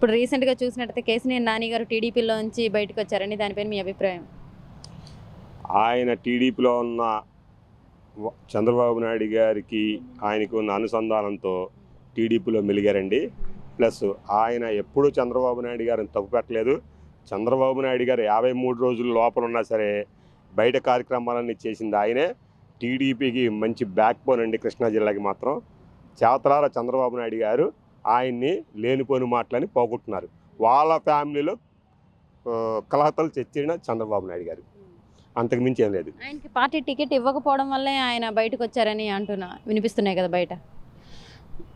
ఇప్పుడు రీసెంట్‌గా చూసినట్టయితే కేశినేని నాని గారు టీడీపీలోంచి బయటకొచ్చారండి. దానిపైన మీ అభిప్రాయం? ఆయన టీడీపీలో ఉన్న చంద్రబాబు నాయుడు గారికి ఆయనకు ఉన్న అనుసంధానంతో టీడీపీలో మెలిగారండి. ప్లస్ ఆయన ఎప్పుడూ చంద్రబాబు నాయుడు గారిని తప్పు పెట్టలేదు. చంద్రబాబు నాయుడు గారు 53 రోజులు లోపల ఉన్నా సరే బయట కార్యక్రమాలన్నీ చేసింది ఆయనే. టీడీపీకి మంచి బ్యాక్ బోన్ అండి కృష్ణా జిల్లాకి మాత్రం. చేతలార చంద్రబాబు నాయుడు గారు ఆయన్ని లేనిపోని మాటలని పోగొట్టున్నారు. వాళ్ళ ఫ్యామిలీలో కలహతలు తెచ్చిన చంద్రబాబు నాయుడు గారు, అంతకు మించి ఏం లేదు. ఆయనకి పార్టీ టికెట్ ఇవ్వకపోవడం వల్లే ఆయన బయటకొచ్చారని వినిపిస్తున్నాయి కదా బయట.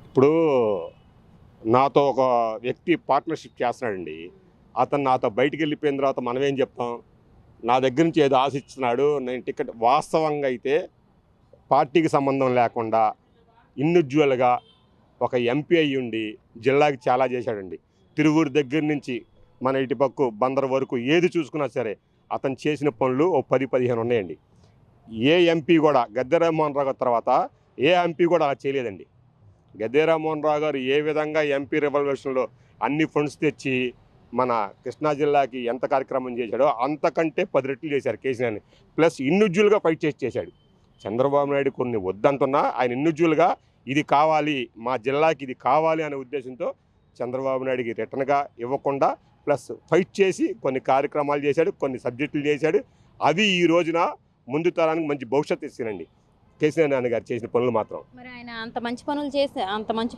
ఇప్పుడు నాతో ఒక వ్యక్తి పార్ట్నర్షిప్ చేస్తున్నాడండి. అతను నాతో బయటికి వెళ్ళిపోయిన తర్వాత మనం ఏం చెప్తాం? నా దగ్గర నుంచి ఏదో ఆశిస్తున్నాడు, నేను టికెట్. వాస్తవంగా అయితే పార్టీకి సంబంధం లేకుండా ఇండివిజువల్గా ఒక ఎంపీ అయ్యి ఉండి జిల్లాకి చాలా చేశాడండి. తిరువూరు దగ్గర నుంచి మన ఇటుపక్కు బందర్ వరకు ఏది చూసుకున్నా సరే అతను చేసిన పనులు ఓ 10-15 ఉన్నాయండి. ఏ ఎంపీ కూడా గద్దె రామ్మోహన్ రావు తర్వాత ఏ ఎంపీ కూడా అలా చేయలేదండి. గద్దె రామ్మోహన్ రావు గారు ఏ విధంగా ఎంపీ రివల్యూషన్లో అన్ని ఫండ్స్ తెచ్చి మన కృష్ణా జిల్లాకి ఎంత కార్యక్రమం చేశాడో అంతకంటే 10 రెట్లు చేశారు కేసీఆర్ని. ప్లస్ ఇండివిజువల్గా ఫైట్ చేశాడు. చంద్రబాబు నాయుడు కొన్ని వద్దంటున్నా ఆయన ఇండివిజువల్గా ఇది కావాలి, మా జిల్లాకి ఇది కావాలి అనే ఉద్దేశంతో చంద్రబాబు నాయుడికి రిటర్న్గా ఇవ్వకుండా ప్లస్ ఫైట్ చేసి కొన్ని కార్యక్రమాలు చేశాడు, కొన్ని సబ్జెక్టులు చేశాడు. అవి ఈ రోజున ముందు తరానికి మంచి భవిష్యత్తు ఇస్తానండి కేసీఆర్ నాన్న గారు చేసిన పనులు మాత్రం. మరి ఆయన అంత మంచి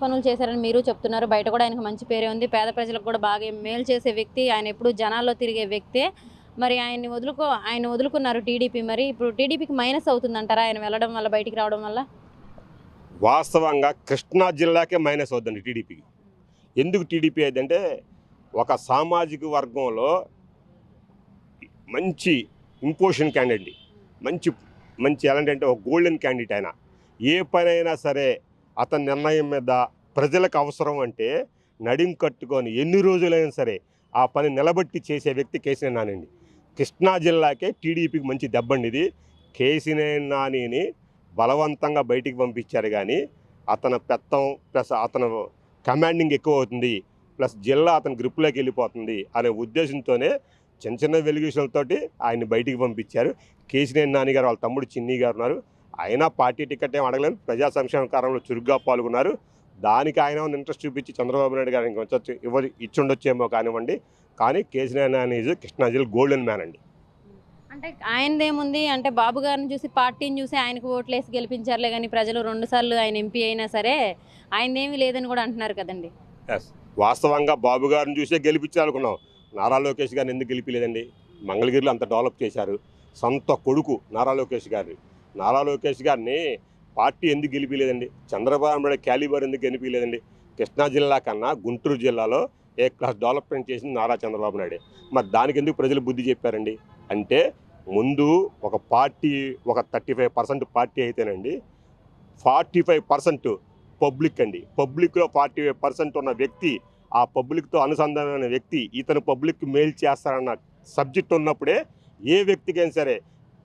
పనులు చేశారని మీరు చెప్తున్నారు. బయట కూడా ఆయనకు మంచి పేరే ఉంది. పేద ప్రజలకు కూడా బాగా మేలు చేసే వ్యక్తి. ఆయన ఎప్పుడు జనాల్లో తిరిగే వ్యక్తే. మరి ఆయన వదులుకున్నారు టీడీపీ. మరి ఇప్పుడు టీడీపీకి మైనస్ అవుతుందంటారా ఆయన వెళ్ళడం వల్ల, బయటికి రావడం వల్ల? వాస్తవంగా కృష్ణా జిల్లాకే మైనస్ అవుద్దండి టీడీపీకి. ఎందుకు టీడీపీ అయిందంటే ఒక సామాజిక వర్గంలో మంచి ఇంపోషన్ క్యాండిడేట్, మంచి ఎలాంటి అంటే ఒక గోల్డెన్ క్యాండిడేట్. ఆయన ఏ పనైనా సరే అతని నిర్ణయం మీద ప్రజలకు అవసరం అంటే నడిం కట్టుకొని ఎన్ని రోజులైనా సరే ఆ పని నిలబెట్టి చేసే వ్యక్తి కేసీఆర్ నానండి. కృష్ణా జిల్లాకే టీడీపీకి మంచి దెబ్బండి ఇది. కేసీఆర్ నానిని బలవంతంగా బయటికి పంపించారు కానీ అతను పెత్తం ప్లస్ అతను కమాండింగ్ ఎక్కువ అవుతుంది, ప్లస్ జిల్లా అతని గ్రిప్లోకి వెళ్ళిపోతుంది అనే ఉద్దేశంతోనే చిన్న వెలిగేషన్లతోటి ఆయన్ని బయటికి పంపించారు. కేసీఆర్ నాని గారు వాళ్ళ తమ్ముడు చిన్ని గారు ఉన్నారు. ఆయన పార్టీ టికెట్ ఏం అడగలేదు, ప్రజా సంక్షేమ కార్యంలో చురుగ్గా పాల్గొన్నారు. దానికి ఆయన ఇంట్రెస్ట్ చూపించి చంద్రబాబు నాయుడు గారు ఇచ్చుండొచ్చేమో కానివ్వండి. కానీ కేసీఆర్ నాని ఈజ్ కృష్ణా జిల్లా గోల్డెన్ మ్యాన్ అండి. అంటే ఆయనదేముంది అంటే బాబు గారిని చూసి, పార్టీని చూసి ఆయనకు ఓట్లేసి గెలిపించారులే కానీ ప్రజలు 2 సార్లు ఆయన ఎంపీ అయినా సరే ఆయనదేమీ లేదని కూడా అంటున్నారు కదండి. వాస్తవంగా బాబు గారిని చూసే గెలిపించాలనుకున్నాం. నారా లోకేష్ గారిని ఎందుకు గెలిపించలేదండి? మంగళగిరిలో అంత డెవలప్ చేశారు. సొంత కొడుకు నారా లోకేష్ గారిని పార్టీ ఎందుకు గెలిపించలేదండి? చంద్రబాబు నాయుడు క్యాలిబర్ ఎందుకు గెలిపించలేదండి? కృష్ణా జిల్లా కన్నా గుంటూరు జిల్లాలో ఏ క్లాస్ డెవలప్మెంట్ చేసింది నారా చంద్రబాబు నాయుడే. మరి దానికి ఎందుకు ప్రజలు బుద్ధి చెప్పారండి? అంటే ముందు ఒక పార్టీ ఒక 35% పార్టీ అయితేనండి 45% పబ్లిక్ అండి. పబ్లిక్లో 45% ఉన్న వ్యక్తి, ఆ పబ్లిక్తో అనుసంధానమైన వ్యక్తి, ఇతను పబ్లిక్ మెయిల్ చేస్తారన్న సబ్జెక్ట్ ఉన్నప్పుడే ఏ వ్యక్తికైనా సరే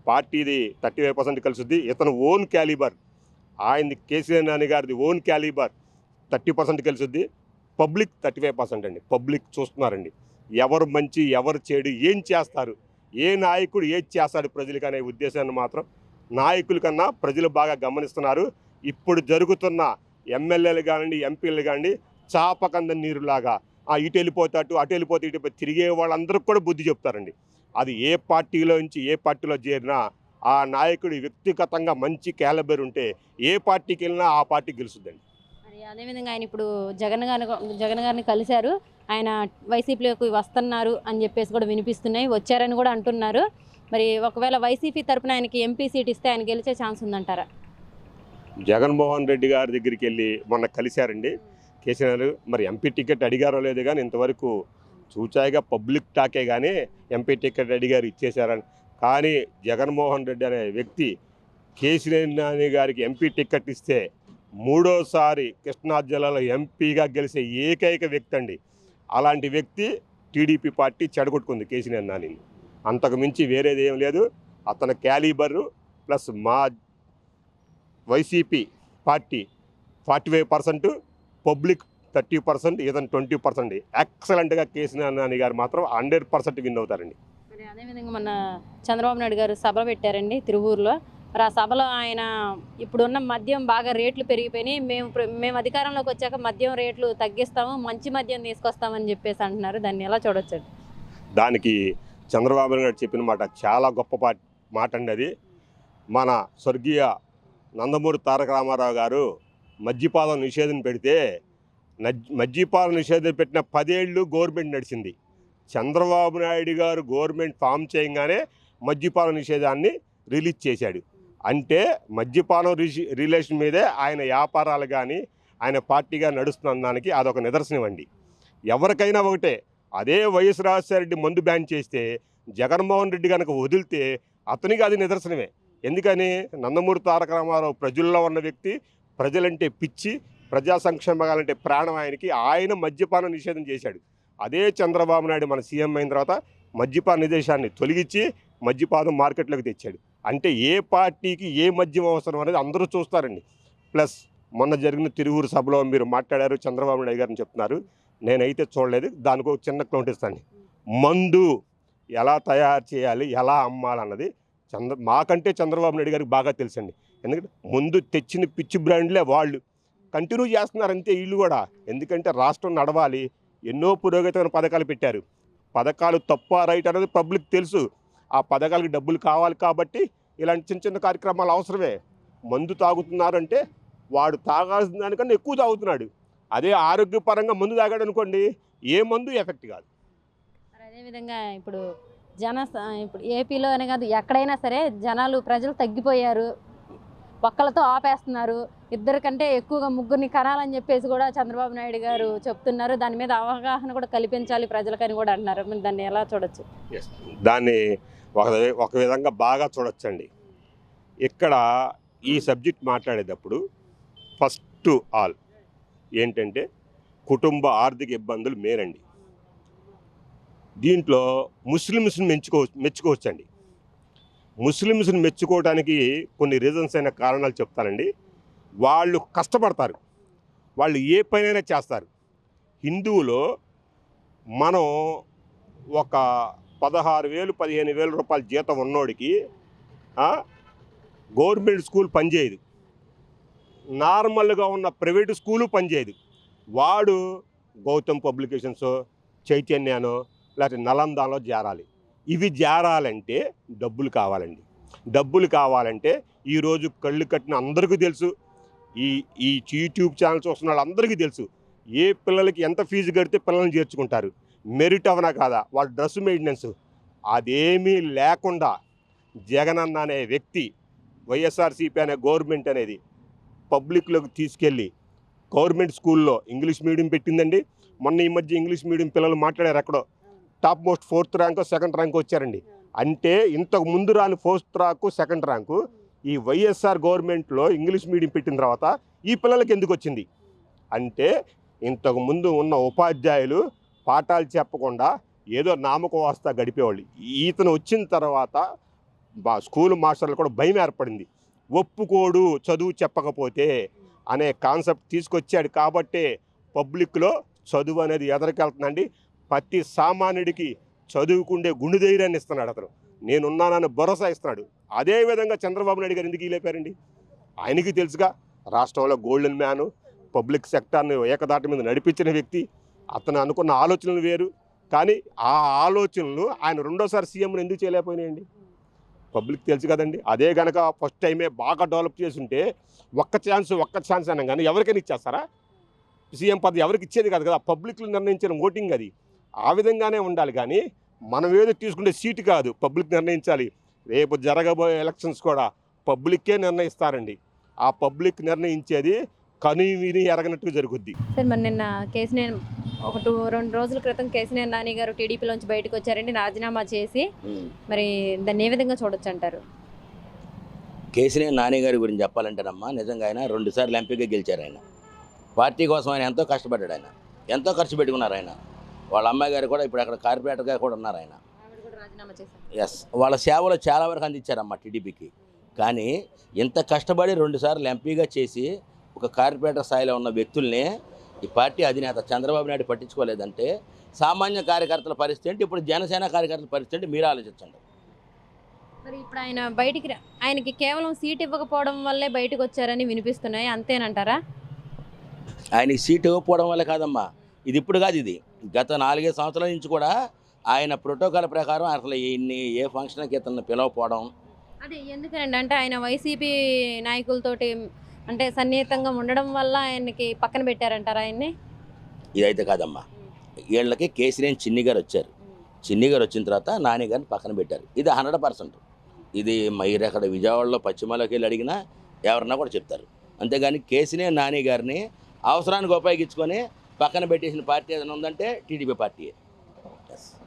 పార్టీది 35% కలుస్తుంది. ఇతను ఓన్ క్యాలిబర్, ఆయనది కేసీఆర్ నాని గారిది ఓన్ క్యాలిబర్ 30% కలుస్తుంది. పబ్లిక్ 35% అండి. పబ్లిక్ చూస్తున్నారండి ఎవరు మంచి ఎవరు చెడు, ఏం చేస్తారు, ఏ నాయకుడు ఏది చేస్తాడు ప్రజలకు అనే ఉద్దేశాన్ని మాత్రం నాయకుల కన్నా ప్రజలు బాగా గమనిస్తున్నారు. ఇప్పుడు జరుగుతున్న ఎమ్మెల్యేలు కానివ్వండి, ఎంపీలు కానివ్వండి, చాపకంద నీరులాగా ఇటు వెళ్ళిపోతే అటు వెళ్ళిపోతే ఇటు తిరిగే వాళ్ళందరికీ కూడా బుద్ధి చెప్తారండి. అది ఏ పార్టీలో చేరినా ఆ నాయకుడు వ్యక్తిగతంగా మంచి క్యాలిబర్ ఉంటే ఏ పార్టీకి వెళ్ళినా ఆ పార్టీ గెలుస్తుందండి. మరి అదేవిధంగా ఆయన ఇప్పుడు జగన్ గారిని కలిశారు. ఆయన వైసీపీలోకి వస్తున్నారు అని చెప్పేసి కూడా వినిపిస్తున్నాయి. వచ్చారని కూడా అంటున్నారు. మరి ఒకవేళ వైసీపీ తరపున ఆయనకి ఎంపీ సీట్ ఇస్తే ఆయన గెలిచే ఛాన్స్ ఉందంటారా? జగన్మోహన్ రెడ్డి గారి దగ్గరికి వెళ్ళి మొన్న కలిశారండి కేసీఆర్. మరి ఎంపీ టికెట్ అడిగారో లేదు కానీ ఇంతవరకు చూచాయిగా పబ్లిక్ టాకే కానీ ఎంపీ టికెట్ అడిగారు, ఇచ్చేశారని. కానీ జగన్మోహన్ రెడ్డి అనే వ్యక్తి కేసీఆర్ నాని గారికి ఎంపీ టికెట్ ఇస్తే 3వ సారి కృష్ణా జిల్లాలో ఎంపీగా గెలిచే ఏకైక వ్యక్తి అండి. అలాంటి వ్యక్తి టీడీపీ పార్టీ చెడగొట్టుకుంది కేసీఆర్ నానిని. అంతకు మించి వేరేది ఏం లేదు. అతని క్యాలిబరు ప్లస్ మా వైసీపీ పార్టీ 45%, పబ్లిక్ 30%, ఇతను 20%. ఎక్సలెంట్గా కేసీఆర్ నాని గారు మాత్రం 100% విన్ అవుతారండి. మరి అదేవిధంగా మొన్న చంద్రబాబు నాయుడు గారు సభ పెట్టారండి తిరువూరులో. మరి ఆ సభలో ఆయన ఇప్పుడున్న మద్యం బాగా రేట్లు పెరిగిపోయినాయి, మేము అధికారంలోకి వచ్చాక మద్యం రేట్లు తగ్గిస్తాము, మంచి మద్యం తీసుకొస్తామని చెప్పేసి అంటున్నారు. దాన్ని ఎలా చూడొచ్చండి? దానికి చంద్రబాబు నాయుడు చెప్పిన మాట చాలా గొప్ప మాట అండి. అది మన స్వర్గీయ నందమూరి తారక రామారావు గారు మద్యపానం నిషేధం పెడితే మద్యపాన నిషేధం పెట్టిన 10 ఏళ్ళు గవర్నమెంట్ నడిచింది. చంద్రబాబు నాయుడు గారు గవర్నమెంట్ ఫామ్ చేయగానే మద్యపాన నిషేధాన్ని రిలీజ్ చేశాడు. అంటే మద్యపానం రిలేషన్ మీదే ఆయన వ్యాపారాలు కానీ ఆయన పార్టీగా నడుస్తున్న దానికి అదొక నిదర్శనం అండి. ఎవరికైనా ఒకటే, అదే వైఎస్ రాజశేఖర మందు బ్యాన్ చేస్తే జగన్మోహన్ రెడ్డి కనుక వదిలితే అతనికి అది నిదర్శనమే. ఎందుకని నందమూరి తారక రామారావు ప్రజల్లో ఉన్న వ్యక్తి, ప్రజలంటే పిచ్చి, ప్రజా సంక్షేమాలంటే ప్రాణం ఆయనకి. ఆయన మద్యపాన నిషేధం చేశాడు. అదే చంద్రబాబు నాయుడు మన సీఎం అయిన తర్వాత మద్యపాన నిషేధాన్ని తొలగించి మద్యపానం మార్కెట్లోకి తెచ్చాడు. అంటే ఏ పార్టీకి ఏ మద్యం అవసరం అనేది అందరూ చూస్తారండి. ప్లస్ మొన్న జరిగిన తిరువూరు సభలో మీరు మాట్లాడారు, చంద్రబాబు నాయుడు గారిని చెప్తున్నారు, నేనైతే చూడలేదు. దానికి ఒక చిన్న క్లౌంట్ ఇస్తాను. మందు ఎలా తయారు చేయాలి, ఎలా అమ్మాలన్నది మాకంటే చంద్రబాబు నాయుడు గారికి బాగా తెలుసండి. ఎందుకంటే ముందు తెచ్చిన పిచ్చి బ్రాండ్లే వాళ్ళు కంటిన్యూ చేస్తున్నారు అంతే వీళ్ళు కూడా. ఎందుకంటే రాష్ట్రం నడవాలి, ఎన్నో పురోగతిమైన పథకాలు పెట్టారు. పథకాలు తప్ప రైట్ అనేది పబ్లిక్ తెలుసు. ఆ పథకాలకి డబ్బులు కావాలి కాబట్టి ఇలాంటి చిన్న చిన్న కార్యక్రమాలు అవసరమే. మందు తాగుతున్నారంటే వాడు తాగాల్సిన దానికన్నా ఎక్కువ తాగుతున్నాడు. అదే ఆరోగ్యపరంగా మందు తాగాడు అనుకోండి, ఏ మందు ఎఫెక్ట్ కాదు. అదేవిధంగా ఇప్పుడు ఇప్పుడు ఏపీలో అనే కాదు, ఎక్కడైనా సరే ప్రజలు తగ్గిపోయారు, ఒక్కలతో ఆపేస్తున్నారు, ఇద్దరి కంటే ఎక్కువగా ముగ్గురిని కనాలని చెప్పేసి కూడా చంద్రబాబు నాయుడు గారు చెప్తున్నారు. దాని మీద అవగాహన కూడా కల్పించాలి ప్రజలకని కూడా అంటున్నారు. మీరు దాన్ని ఎలా చూడొచ్చు? దాన్ని ఒక విధంగా బాగా చూడొచ్చండి. ఇక్కడ ఈ సబ్జెక్ట్ మాట్లాడేటప్పుడు ఫస్ట్ ఆల్ ఏంటంటే కుటుంబ ఆర్థిక ఇబ్బందులు మేరండి. దీంట్లో ముస్లిమ్స్ని మెచ్చుకోవచ్చండి. ముస్లిమ్స్ని మెచ్చుకోవడానికి కొన్ని రీజన్స్ అయిన కారణాలు చెప్తానండి. వాళ్ళు కష్టపడతారు, వాళ్ళు ఏ పనైనా చేస్తారు. హిందువులో మనం ఒక 16,000 15,000 రూపాయల జీతం ఉన్నోడికి గవర్నమెంట్ స్కూల్ పనిచేయదు, నార్మల్గా ఉన్న ప్రైవేటు స్కూలు పనిచేయదు. వాడు గౌతమ్ పబ్లికేషన్స్, చైతన్యానో లేకపోతే నలందాలో చేరాలి. ఇవి చేరాలంటే డబ్బులు కావాలండి. డబ్బులు కావాలంటే ఈరోజు కళ్ళు కట్టిన అందరికీ తెలుసు, ఈ యూట్యూబ్ ఛానల్ చూస్తున్న వాళ్ళందరికీ తెలుసు ఏ పిల్లలకి ఎంత ఫీజు కడితే పిల్లల్ని చేర్చుకుంటారు, మెరిట్ అవనా కాదా, వాళ్ళ డ్రెస్ మెయింటెనెన్స్ అదేమీ లేకుండా జగనన్న అనే వ్యక్తి, వైఎస్ఆర్సీపీ అనే గవర్నమెంట్ అనేది పబ్లిక్లోకి తీసుకెళ్ళి గవర్నమెంట్ స్కూల్లో ఇంగ్లీష్ మీడియం పెట్టిందండి. మొన్న ఈ మధ్య ఇంగ్లీష్ మీడియం పిల్లలు మాట్లాడారు, ఎక్కడో టాప్ మోస్ట్ 4th ర్యాంకో 2nd ర్యాంకో వచ్చారండి. అంటే ఇంతకు ముందు రాని 4th ర్యాంకు 2nd ర్యాంకు ఈ వైఎస్ఆర్ గవర్నమెంట్లో ఇంగ్లీష్ మీడియం పెట్టిన తర్వాత ఈ పిల్లలకి ఎందుకు వచ్చింది అంటే, ఇంతకు ముందు ఉన్న ఉపాధ్యాయులు పాఠాలు చెప్పకుండా ఏదో నామకం వస్తా గడిపేవాళ్ళు. ఈతను వచ్చిన తర్వాత స్కూల్ మాస్టర్లు కూడా భయం ఏర్పడింది. ఒప్పుకోడు చదువు చెప్పకపోతే అనే కాన్సెప్ట్ తీసుకొచ్చాడు. కాబట్టే పబ్లిక్లో చదువు అనేది ఎదరికెళ్తుందండి. ప్రతి సామాన్యుడికి చదువుకుండే గుండె ధైర్యాన్ని ఇస్తున్నాడు అతను. నేనున్నానని భరోసా ఇస్తున్నాడు. అదేవిధంగా చంద్రబాబు నాయుడు గారు ఎందుకు లేపారండి? ఆయనకి తెలుసుగా, రాష్ట్రంలో గోల్డెన్ మ్యాను, పబ్లిక్ సెక్టార్ని ఏకదాటి మీద నడిపించిన వ్యక్తి. అతను అనుకున్న ఆలోచనలు వేరు, కానీ ఆ ఆలోచనలు ఆయన రెండోసారి సీఎంను ఎందుకు చేయలేకపోయినాయండి? పబ్లిక్ తెలుసు కదండి. అదే కనుక ఫస్ట్ టైమే బాగా డెవలప్ చేసి ఉంటే ఒక్క ఛాన్స్ అన్నాం, కానీ ఎవరికైనా ఇచ్చేస్తారా? సీఎం పదవి ఎవరికి ఇచ్చేది కాదు కదా, పబ్లిక్లు నిర్ణయించిన ఓటింగ్ అది. ఆ విధంగానే ఉండాలి, కానీ మనం ఏదో తీసుకుంటే సీటు కాదు, పబ్లిక్ నిర్ణయించాలి. రేపు జరగబోయే ఎలక్షన్స్ కూడా పబ్లిక్కే నిర్ణయిస్తారండి. ఆ పబ్లిక్ నిర్ణయించేది కని విని ఎరగనట్టుగా జరుగుద్ది. సార్, మరి నిన్న కేసీఆర్ 2 రోజుల క్రితం కేసీఆర్ నాని గారు టీడీపీలోంచి బయటకు వచ్చారండి రాజీనామా చేసి. మరి దాన్ని ఏ విధంగా చూడొచ్చు అంటారు? కేసీఆర్ నాని గారి గురించి చెప్పాలంటేనమ్మా, నిజంగా ఆయన 2 సార్లు ఎంపీగా గెలిచారు. ఆయన పార్టీ కోసం ఆయన ఎంతో కష్టపడ్డాడు. ఆయన ఎంతో ఖర్చు పెట్టుకున్నారు. ఆయన వాళ్ళ అమ్మాయి గారు కూడా ఇప్పుడు అక్కడ కార్పొరేటర్గా కూడా ఉన్నారు. ఆయన ఎస్, వాళ్ళ సేవలు చాలా వరకు అందించారమ్మా టీడీపీకి. కానీ ఇంత కష్టపడి 2 సార్లు ఎంపీగా చేసి ఒక కార్పొరేటర్ స్థాయిలో ఉన్న వ్యక్తుల్ని ఈ పార్టీ అధినేత చంద్రబాబు నాయుడు పట్టించుకోలేదంటే సామాన్య కార్యకర్తల పరిస్థితి ఏంటి, ఇప్పుడు జనసేన కార్యకర్తల పరిస్థితి ఏంటి మీరు ఆలోచించండి. మరి ఇప్పుడు ఆయన బయటికి ఆయనకి కేవలం సీట్ ఇవ్వకపోవడం వల్లే బయటకు వచ్చారని వినిపిస్తున్నాయి, అంతేనంటారా? ఆయనకి సీటు ఇవ్వకపోవడం వల్ల కాదమ్మా, ఇది ఇప్పుడు కాదు, ఇది గత 4-5 సంవత్సరాల నుంచి కూడా ఆయన ప్రోటోకాల్ ప్రకారం అసలు ఏ ఫంక్షన్కి ఇతను పిలవకపోవడం. అదే ఎందుకనండి అంటే ఆయన వైసీపీ నాయకులతోటి అంటే సన్నిహితంగా ఉండడం వల్ల ఆయనకి పక్కన పెట్టారంటారా ఆయన్ని? ఇదైతే కాదమ్మా, వీళ్ళకి కేసీఆర్ చిన్ని గారు వచ్చారు, చిన్ని గారు వచ్చిన తర్వాత నాని గారిని పక్కన పెట్టారు. ఇది 100%. ఇది మీరు అక్కడ విజయవాడలో పశ్చిమలోకి వెళ్ళి అడిగినా ఎవరన్నా కూడా చెప్తారు. అంతేగాని కేసీఆర్ నాని గారిని అవసరానికి ఉపయోగించుకొని పక్కన పెట్టేసిన పార్టీ ఏదైనా ఉందంటే టీడీపీ పార్టీయే.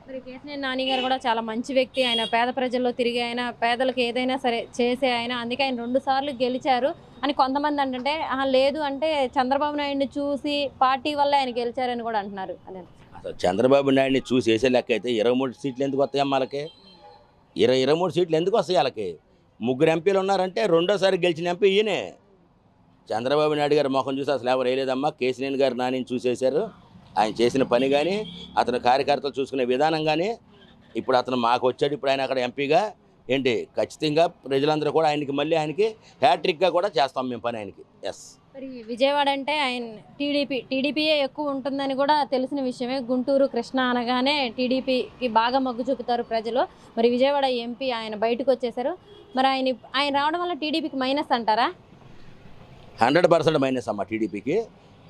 మరి కేసీఆర్ నాని గారు కూడా చాలా మంచి వ్యక్తి, ఆయన పేద ప్రజల్లో తిరిగి ఆయన పేదలకు ఏదైనా సరే చేసే ఆయన, అందుకే ఆయన 2 సార్లు గెలిచారు అని కొంతమంది అంటే లేదు అంటే చంద్రబాబు నాయుడిని చూసి పార్టీ వల్ల ఆయన గెలిచారని కూడా అంటున్నారు. అదే అసలు చంద్రబాబు నాయుడిని చూసి వేసే లెక్క అయితే 23 సీట్లు ఎందుకు వస్తాయమ్మా వాళ్ళకి? 23 సీట్లు ఎందుకు వస్తాయి వాళ్ళకి? 3 ఎంపీలు ఉన్నారంటే రెండోసారి గెలిచిన ఎంపీ ఈయనే. చంద్రబాబు నాయుడు గారి ముఖం చూసి అసలు ఎవరు వేయలేదమ్మా, కేసీఆర్ గారు నానిని చూసేశారు. ఆయన చేసిన పని కానీ అతని కార్యకర్తలు చూసుకునే విధానం కానీ, ఇప్పుడు అతను మాకు వచ్చాడు, ఇప్పుడు ఆయన అక్కడ ఎంపీగా ఏంటి ఖచ్చితంగా ప్రజలందరూ కూడా ఆయనకి హ్యాట్రిక్గా కూడా చేస్తాం మేము పని ఆయనకి. ఎస్. మరి విజయవాడ అంటే ఆయన టీడీపీయే ఎక్కువ ఉంటుందని కూడా తెలిసిన విషయమే. గుంటూరు కృష్ణా అనగానే టీడీపీకి బాగా మొగ్గు చూపుతారు ప్రజలు. మరి విజయవాడ ఎంపీ ఆయన బయటకు వచ్చేసారు, మరి ఆయన రావడం వల్ల టీడీపీకి మైనస్ అంటారా? 100% మైనస్ అమ్మా టీడీపీకి.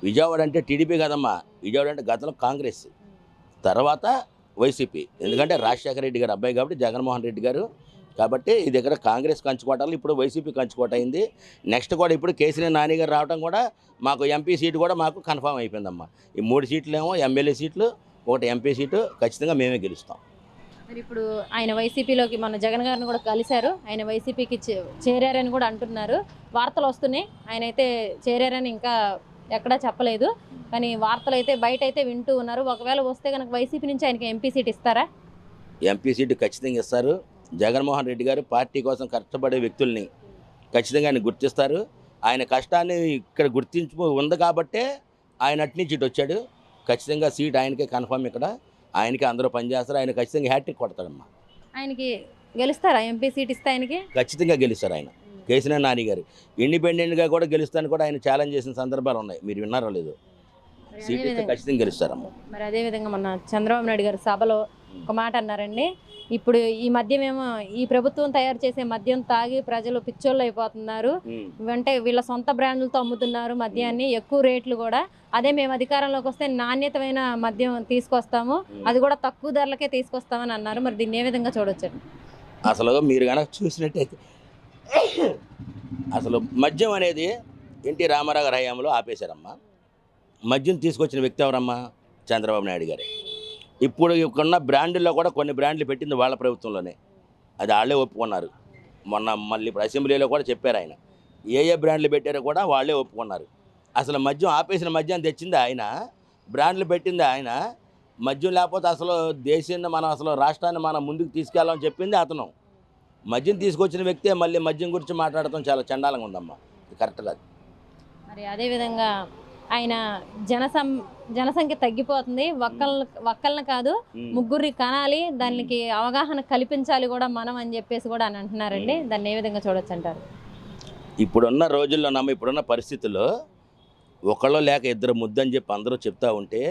విజయవాడ అంటే టీడీపీ కాదమ్మా, విజయవాడ అంటే గతంలో కాంగ్రెస్, తర్వాత వైసీపీ. ఎందుకంటే రాజశేఖర రెడ్డి గారు అబ్బాయి కాబట్టి జగన్మోహన్ రెడ్డి గారు, కాబట్టి ఇది ఇక్కడ కాంగ్రెస్ కంచుకోవటాలు, ఇప్పుడు వైసీపీ కంచుకోట అయింది. నెక్స్ట్ కూడా ఇప్పుడు కేసీఆర్ నాని గారు రావడం కూడా మాకు ఎంపీ సీటు కూడా మాకు కన్ఫామ్ అయిపోయిందమ్మా. ఈ 3 సీట్లు ఏమో ఎమ్మెల్యే సీట్లు, 1 ఎంపీ సీటు ఖచ్చితంగా మేమే గెలుస్తాం. మరి ఇప్పుడు ఆయన వైసీపీలోకి మన జగన్ గారిని కూడా కలిశారు, ఆయన వైసీపీకి చేరారని కూడా అంటున్నారు, వార్తలు వస్తున్నాయి. ఆయన అయితే చేరారని ఇంకా ఎక్కడా చెప్పలేదు, కానీ వార్తలు అయితే బయట అయితే వింటూ ఉన్నారు. ఒకవేళ వస్తే కనుక వైసీపీ నుంచి ఆయనకి ఎంపీ సీట్ ఇస్తారా? ఎంపీ సీటు ఖచ్చితంగా ఇస్తారు. జగన్మోహన్ రెడ్డి గారు పార్టీ కోసం కష్టపడే వ్యక్తుల్ని ఖచ్చితంగా ఆయన గుర్తిస్తారు. ఆయన కష్టాన్ని ఇక్కడ గుర్తించు ఉంది కాబట్టే ఆయన అటు నుంచి ఇటు వచ్చాడు. ఖచ్చితంగా సీట్ ఆయనకే కన్ఫర్మ్, ఇక్కడ ఆయనకి అందరూ పనిచేస్తారు. ఆయన ఖచ్చితంగా హ్యాట్రిక్ కొడతాడమ్మా. ఆయనకి గెలుస్తారా? ఎంపీ సీట్ ఇస్తే ఆయనకి ఖచ్చితంగా గెలుస్తారు. ఆయన కేసీఆర్ నాని గారు ఇండిపెండెంట్గా కూడా గెలుస్తాను కూడా ఆయన ఛాలెంజ్ చేసిన సందర్భాలు ఉన్నాయి, మీరు విన్నారో లేదు. సీట్ ఇస్తే ఖచ్చితంగా గెలుస్తారమ్మా. మరి అదేవిధంగా మన చంద్రబాబు నాయుడు గారు సభలో ఒక మాట అన్నారండి, ఇప్పుడు ఈ మద్యమేమో ఈ ప్రభుత్వం తయారు చేసే మద్యం తాగి ప్రజలు పిచ్చోళ్ళు అయిపోతున్నారు, అంటే వీళ్ళ సొంత బ్రాండ్లతో అమ్ముతున్నారు మద్యాన్ని, ఎక్కువ రేట్లు కూడా. అదే మేము అధికారంలోకి వస్తే నాణ్యతమైన మద్యం తీసుకొస్తాము, అది కూడా తక్కువ ధరలకే తీసుకొస్తామని అన్నారు. మరి దీన్ని ఏ విధంగా చూడొచ్చు? అసలు మీరు కనుక చూసినట్టయితే అసలు మద్యం అనేది ఎన్టీ రామారావు గారి హయాంలో ఆపేశారమ్మా. మద్యం తీసుకొచ్చిన వ్యక్తి ఎవరమ్మా? చంద్రబాబు నాయుడు గారే. ఇప్పుడు ఇక్కడున్న బ్రాండ్లో కూడా కొన్ని బ్రాండ్లు పెట్టింది వాళ్ళ ప్రభుత్వంలోనే, అది వాళ్ళే ఒప్పుకున్నారు. మొన్న మళ్ళీ ఇప్పుడు అసెంబ్లీలో కూడా చెప్పారు ఆయన, ఏ బ్రాండ్లు పెట్టారో కూడా వాళ్ళే ఒప్పుకున్నారు. అసలు మద్యం ఆపేసిన మద్యాన్ని తెచ్చింది ఆయన, బ్రాండ్లు పెట్టింది ఆయన. మద్యం లేకపోతే అసలు దేశాన్ని మనం అసలు రాష్ట్రాన్ని మనం ముందుకు తీసుకెళ్ళాలని చెప్పింది అతను. మద్యం తీసుకొచ్చిన వ్యక్తే మళ్ళీ మద్యం గురించి మాట్లాడటం చాలా చండాలంగా ఉందమ్మా, ఇది కరెక్ట్ కాదు. మరి అదేవిధంగా ఆయన జనసంఖ్య తగ్గిపోతుంది, ఒక్కళ్ళని కాదు ముగ్గురిని కనాలి, దానికి అవగాహన కల్పించాలి కూడా మనం అని చెప్పేసి కూడా అని అంటున్నారండి. దాన్ని ఏ విధంగా చూడొచ్చు అంటారు? ఇప్పుడున్న రోజుల్లో ఇప్పుడున్న పరిస్థితుల్లో ఒకళ్ళు లేక ఇద్దరు ముద్దని చెప్పి అందరూ చెప్తా ఉంటే,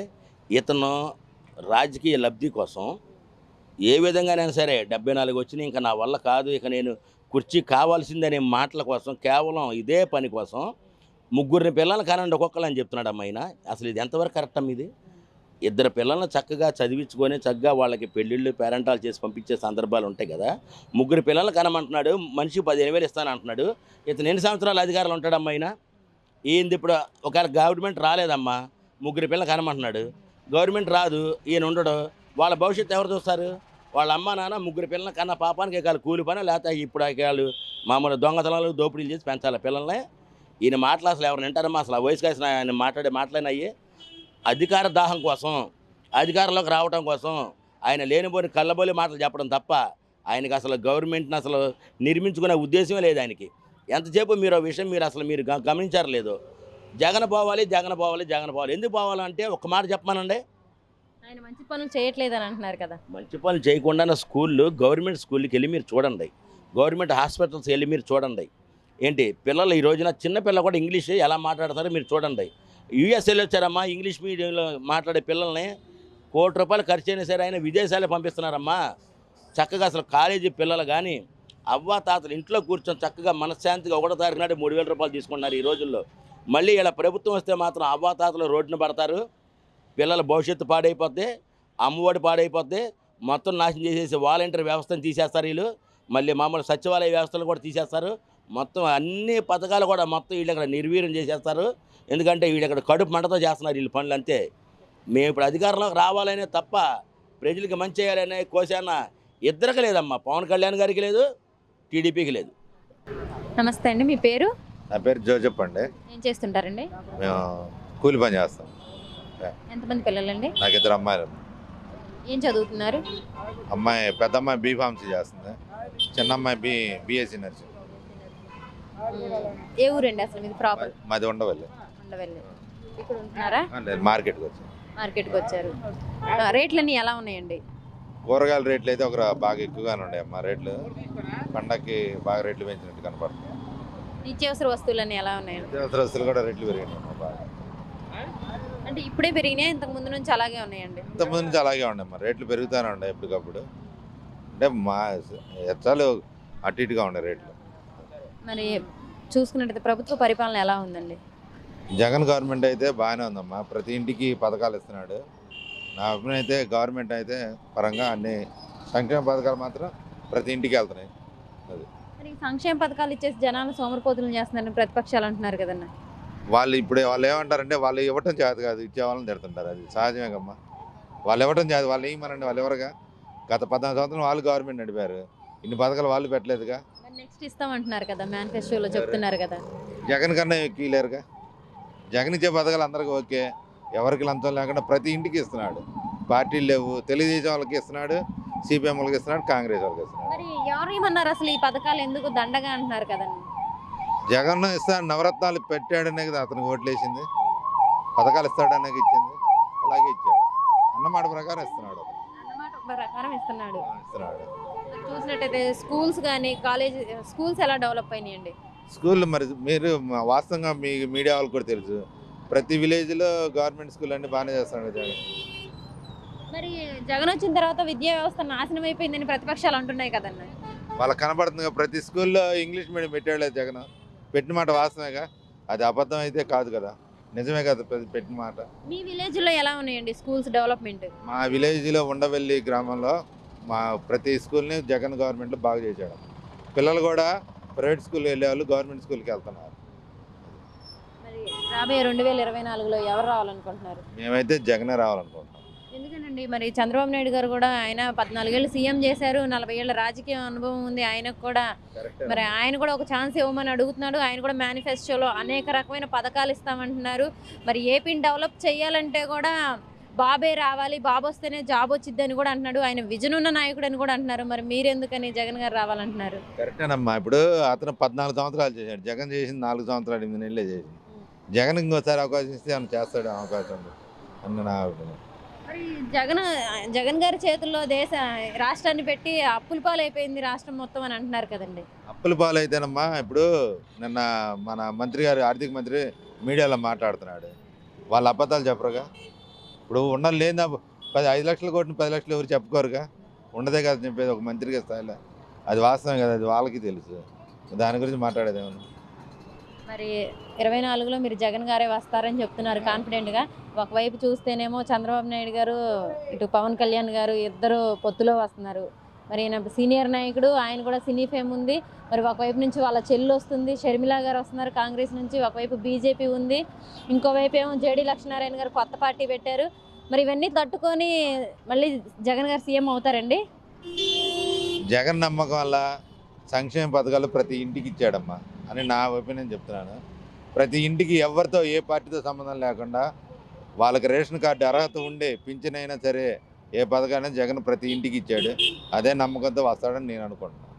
ఇతను రాజకీయ లబ్ధి కోసం ఏ విధంగానైనా సరే 74 వచ్చినాయి, ఇంకా నా వల్ల కాదు, ఇక నేను కుర్చీ కావాల్సిందనే మాటల కోసం, కేవలం ఇదే పని కోసం 3 పిల్లల్ని కానండి ఒక్కొక్కరు అని చెప్తున్నాడు అమ్మాయిన. అసలు ఇది ఎంతవరకు కరెక్ట్ అమ్మ? ఇది 2 పిల్లల్ని చక్కగా చదివించుకొని చక్కగా వాళ్ళకి పెళ్ళిళ్ళు పేరెంటాలు చేసి పంపించే సందర్భాలు ఉంటాయి కదా. 3 పిల్లల్ని కనమంటున్నాడు, మనిషి 15,000 ఇస్తాను అంటున్నాడు. ఇతను ఎన్ని సంవత్సరాలు అధికారులు ఉంటాడు అమ్మాయిన? ఈయనది ఇప్పుడు ఒకవేళ గవర్నమెంట్ రాలేదమ్మా, 3 పిల్లలు కనమంటున్నాడు, గవర్నమెంట్ రాదు, ఈయన ఉండడు, వాళ్ళ భవిష్యత్తు ఎవరు చూస్తారు? వాళ్ళ అమ్మ నాన్న 3 పిల్లల్ని కన్నా పాపానికి ఇక కూలి పని, లేకపోతే ఇప్పుడు వాళ్ళు మామూలు దొంగతనాలు దోపిడీలు చేసి పెంచాలి పిల్లల్ని. ఈయన మాటలు అసలు ఎవరు వింటారమ్మా? అసలు ఆ వయసుకి అసలు ఆయన మాట్లాడే మాటలేనయ్యి అధికార దాహం కోసం, అధికారంలోకి రావడం కోసం ఆయన లేనిపోని కళ్ళబోలి మాటలు చెప్పడం తప్ప ఆయనకి అసలు గవర్నమెంట్ని అసలు నిర్మించుకునే ఉద్దేశమే లేదు ఆయనకి. ఎంతసేపు మీరు ఆ విషయం మీరు గమనించారు లేదు, జగన్ పోవాలి జగన్ పోవాలి జగన్ పోవాలి. ఎందుకు పోవాలంటే ఒక్క మాట చెప్పమానండి. ఆయన మంచి పనులు చేయట్లేదని అంటున్నారు కదా. మంచి పనులు చేయకుండా స్కూళ్ళు గవర్నమెంట్ స్కూల్కి వెళ్ళి మీరు చూడండి, గవర్నమెంట్ హాస్పిటల్స్ వెళ్ళి మీరు చూడండి. ఏంటి పిల్లలు ఈ రోజున చిన్న పిల్లలు కూడా ఇంగ్లీష్ ఎలా మాట్లాడతారో మీరు చూడండి. యూఎస్ఏలో వచ్చారమ్మా ఇంగ్లీష్ మీడియంలో మాట్లాడే పిల్లల్ని ₹1,00,00,000 ఖర్చు అయినా సరే ఆయన విదేశాలే పంపిస్తున్నారమ్మా. చక్కగా అసలు కాలేజీ పిల్లలు కానీ అవ్వ తాతలు ఇంట్లో కూర్చొని చక్కగా మనశ్శాంతిగా 1వ తారీఖు నాడు ₹3,000 తీసుకుంటున్నారు ఈ రోజుల్లో. మళ్ళీ ఇలా ప్రభుత్వం వస్తే మాత్రం అవ్వ తాతలు రోడ్డున పడతారు, పిల్లల భవిష్యత్తు పాడైపోద్ది, అమ్మఒడి పాడైపోద్ది, మొత్తం నాశనం చేసేసి వాలంటీర్ వ్యవస్థను తీసేస్తారు వీళ్ళు. మళ్ళీ మామూలు సచివాలయ వ్యవస్థలు కూడా తీసేస్తారు. మొత్తం అన్ని పథకాలు కూడా మొత్తం వీళ్ళు అక్కడ నిర్వీర్యం చేసేస్తారు. ఎందుకంటే వీళ్ళు అక్కడ కడుపు మంటతో చేస్తున్నారు వీళ్ళు పనులు అంతే. మేము ఇప్పుడు అధికారంలోకి రావాలనే తప్ప ప్రజలకి మంచి చేయాలనే కోశాన ఇద్దరికి లేదమ్మా. పవన్ కళ్యాణ్ గారికి లేదు, టీడీపీకి లేదు. నమస్తే అండి, మీ పేరు? నా పేరు జోజప్ అండి. ఏం చేస్తుంటారండి? మేము కూలి పని చేస్తాం. ఎంతమంది పిల్లలండి? నాకు 2 అమ్మాయిలు. ఏం చదువుతున్నారు? పెద్ద అమ్మాయి బీఫార్మసీ చేస్తుంది, చిన్న అమ్మాయి బీఎస్సీ నర్సింగ్. ఏ ఊరండి అసలు మీది ప్రాపర్? మాది ఉండవల్లి. ఉండవల్లి. ఇక్కడ ఉంటున్నారా? లేదు, మార్కెట్కి వచ్చాం. మార్కెట్కి వచ్చారు. రేట్లన్నీ ఎలా ఉన్నాయండి? కూరగాయల రేట్లు అయితే బాగా ఎక్కువగానే ఉన్నాయి అమ్మా. రేట్లు పండగకి బాగా రేట్లు పెంచినట్టు కనపడుతుంది. నిత్యావసర వస్తువులన్నీ ఎలా ఉన్నాయండి? నిత్యావసర వస్తువులు కూడా రేట్లు పెరిగినాయి అమ్మా బాగా. అంటే ఇప్పుడే పెరిగినాయి, ఇంతకు ముందు నుంచి అలాగే ఉన్నాయండి? ఇంతకుముందు నుంచి అలాగే ఉన్నాయి అమ్మా. రేట్లు పెరుగుతూనే ఉన్నాయి ఎప్పటికప్పుడు. అంటే ఎచ్చాలు అటు ఇటుగా ఉన్నాయి రేట్లు. మరి చూసుకున్నట్టయితే ప్రభుత్వ పరిపాలన ఎలా ఉందండి? జగన్ గవర్నమెంట్ అయితే బాగానే ఉందమ్మా. ప్రతి ఇంటికి పథకాలు ఇస్తున్నాడు. నా అభిప్రాయం అయితే గవర్నమెంట్ అయితే పరంగా అన్ని సంక్షేమ పథకాలు మాత్రం ప్రతి ఇంటికి వెళ్తున్నాయి. అది మరి సంక్షేమ పథకాలు ఇచ్చేసి జనాలు సోమరిపోతులు చేస్తున్నారని ప్రతిపక్షాలు అంటున్నారు కదన్నా. వాళ్ళు ఏమంటారంటే వాళ్ళు ఇవ్వటం చేత కాదు, ఇచ్చే వాళ్ళని తిడుతుంటారు. అది సహజమే కమ్మా. వాళ్ళు ఇవ్వటం చేత, వాళ్ళు ఏమనండి, వాళ్ళు ఎవరుగా గత 14 సంవత్సరాలు వాళ్ళు గవర్నమెంట్ నడిపారు. ఇన్ని పథకాలు వాళ్ళు పెట్టలేదుగా. నెక్స్ట్ ఇస్తామంటున్నారు కదా, మేనిఫెస్టోలో చెప్తున్నారు కదా. జగన్ కన్నా ఎక్కిలేరుగా. జగన్ ఇచ్చే పథకాలు అందరికీ ఓకే, ఎవరికి లంచం లేకుండా ప్రతి ఇంటికి ఇస్తున్నాడు. పార్టీలు లేవు, తెలుగుదేశం వాళ్ళకి ఇస్తున్నాడు, సిపిఎం వాళ్ళకి ఇస్తున్నాడు, కాంగ్రెస్ వాళ్ళకి ఇస్తున్నాడు. మరి ఎవరు ఏమన్నారు అసలు ఈ పథకాలు ఎందుకు దండగా అంటున్నారు కదండి? జగన్ ఇస్తాడు, నవరత్నాలు పెట్టాడనే కదా అతనికి ఓట్లేసింది. పథకాలు ఇస్తాడనే ఇచ్చింది, అలాగే ఇచ్చాడు. అన్నమాట ప్రకారం ఇస్తున్నాడు. అన్నమాట ప్రకారం ఇస్తున్నాడు. చూసినట్టయితే స్కూల్స్ కానీ స్కూల్స్ ఎలా డెవలప్ అయినాయండి? స్కూళ్ళు మరి మీరు వాస్తవంగా మీ మీడియా వాళ్ళకి కూడా తెలుసు, ప్రతి విలేజ్లో గవర్నమెంట్ స్కూల్ అన్ని బాగానే చేస్తున్నాడు జగన్. మరి జగన్ వచ్చిన తర్వాత విద్యా వ్యవస్థ నాశనం అయిపోయిందని ప్రతిపక్షాలు అంటున్నాయి కదన్న. వాళ్ళకి కనపడుతుంది, ప్రతి స్కూల్లో ఇంగ్లీష్ మీడియం పెట్టాడు జగన్. పెట్టిన మాట వాస్తవేగా, అది అబద్ధం అయితే కాదు కదా, నిజమే కదా పెట్టిన మాట. మీ విలేజ్లో ఎలా ఉన్నాయండి స్కూల్స్ డెవలప్మెంట్? మా విలేజ్లో ఉండవల్లి గ్రామంలో మా ప్రతి స్కూల్ని జగన్ గవర్నమెంట్లో బాగా చేశాడు. పిల్లలు కూడా ప్రైవేట్ స్కూల్కి వెళ్ళేవాళ్ళు గవర్నమెంట్ స్కూల్కి వెళ్తున్నారు. మరి రాబోయే 2024లో ఎవరు రావాలనుకుంటున్నారు? మేమైతే జగనే రావాలనుకుంటున్నాం. ఎందుకనండి, మరి చంద్రబాబు నాయుడు గారు కూడా ఆయన 14 ఏళ్ళు సీఎం చేశారు, 40 ఏళ్ళ రాజకీయ అనుభవం ఉంది ఆయనకు కూడా. మరి ఆయన కూడా ఒక ఛాన్స్ ఇవ్వమని అడుగుతున్నాడు. ఆయన కూడా మేనిఫెస్టోలో అనేక రకమైన పథకాలు ఇస్తామంటున్నారు. మరి ఏపీని డెవలప్ చేయాలంటే కూడా బాబే రావాలి, బాబు వస్తేనే జాబ్ వచ్చిద్దని కూడా అంటున్నాడు. ఆయన విజన్ ఉన్న నాయకుడు అని కూడా అంటున్నారు. మరి మీరెందుకని జగన్ గారు రావాలంటున్నారు? కరెక్టేనమ్మా. ఇప్పుడు అతను 14 సంవత్సరాలు చేశాడు, జగన్ చేసింది 4 సంవత్సరాలు 8 నెలలే చేసింది. జగన్ ఇంకోసారి అవకాశం ఇస్తే ఆయన చేస్తాడు అవకాశం అన్న నా అభిప్రాయం. మరి జగన్ గారి చేతుల్లో రాష్ట్రాన్ని పెట్టి అప్పుల పాలైపోయింది రాష్ట్రం మొత్తం అని అంటున్నారు కదండి. అప్పుల పాలు అయితేనమ్మా, ఇప్పుడు నిన్న మన మంత్రి గారు ఆర్థిక మంత్రి మీడియాలో మాట్లాడుతున్నాడు, వాళ్ళ అబద్ధాలు చెప్పరుగా. ఇప్పుడు ఉన్నది లేదా 5 లక్షల కోట్లు 10 లక్షలు ఎవరు చెప్పుకోరుగా, ఉండదే కదా చెప్పేది ఒక మంత్రిగా స్థాయిలో. అది వాస్తవం కదా, అది వాళ్ళకి తెలుసు. దాని గురించి మాట్లాడేది ఏమన్నా. మరి 24లో మీరు జగన్ గారే వస్తారని చెప్తున్నారు కాన్ఫిడెంట్గా. ఒకవైపు చూస్తేనేమో చంద్రబాబు నాయుడు గారు, ఇటు పవన్ కళ్యాణ్ గారు ఇద్దరు పొత్తులో వస్తున్నారు. మరి ఈయన సీనియర్ నాయకుడు, ఆయన కూడా సినీ ఫేమ్ ఉంది. మరి ఒకవైపు నుంచి వాళ్ళ చెల్లి వస్తుంది, షర్మిల గారు వస్తున్నారు కాంగ్రెస్ నుంచి. ఒకవైపు బీజేపీ ఉంది, ఇంకోవైపు ఏమో జేడీ లక్ష్మీనారాయణ గారు కొత్త పార్టీ పెట్టారు. మరి ఇవన్నీ తట్టుకొని మళ్ళీ జగన్ గారు సీఎం అవుతారండి? జగన్ నమ్మకం వల్ల సంక్షేమ పథకాలు ప్రతి ఇంటికి ఇచ్చాడమ్మా అని నా ఒపీనియన్ చెప్తున్నాను. ప్రతి ఇంటికి ఎవరితో ఏ పార్టీతో సంబంధం లేకుండా వాళ్ళకి రేషన్ కార్డు అర్హత ఉండే పింఛన్ అయినా సరే ఏ పథకాన్ని జగన్ ప్రతి ఇంటికి ఇచ్చాడు. అదే నమ్మకంతో వస్తాడని నేను అనుకుంటున్నాను.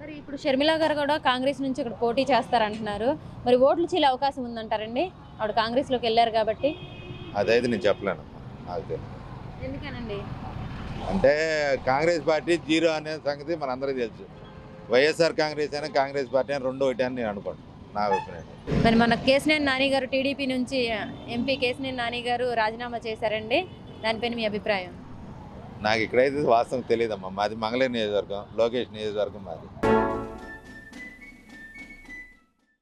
మరి ఇప్పుడు షర్మిల గారు కూడా కాంగ్రెస్ నుంచి ఇక్కడ పోటీ చేస్తారంటున్నారు. మరి ఓట్లు చీలే అవకాశం ఉందంటారండి ఆవిడ కాంగ్రెస్లోకి వెళ్ళారు కాబట్టి? అదైతే నేను చెప్పలేను నాకు తెలియదు. ఎందుకనండి? అంటే కాంగ్రెస్ పార్టీ జీరో అనే సంగతి మనందరికీ తెలుసు. వైఎస్ఆర్ కాంగ్రెస్ అయినా కాంగ్రెస్ పార్టీ అయినా రెండో ఒకటి అని నేను అనుకోండి, నా అభిప్రాయం. మరి మన కేసినేని నాని గారు టీడీపీ నుంచి ఎంపీ కేసినేని నాని గారు రాజీనామా చేశారండి, దానిపైన మీ అభిప్రాయం? నాకు ఇక్కడైతే వాస్తవం తెలియదమ్మా. మాది మంగళగిరి నియోజకవర్గం, లోకేష్ నియోజకవర్గం మాది.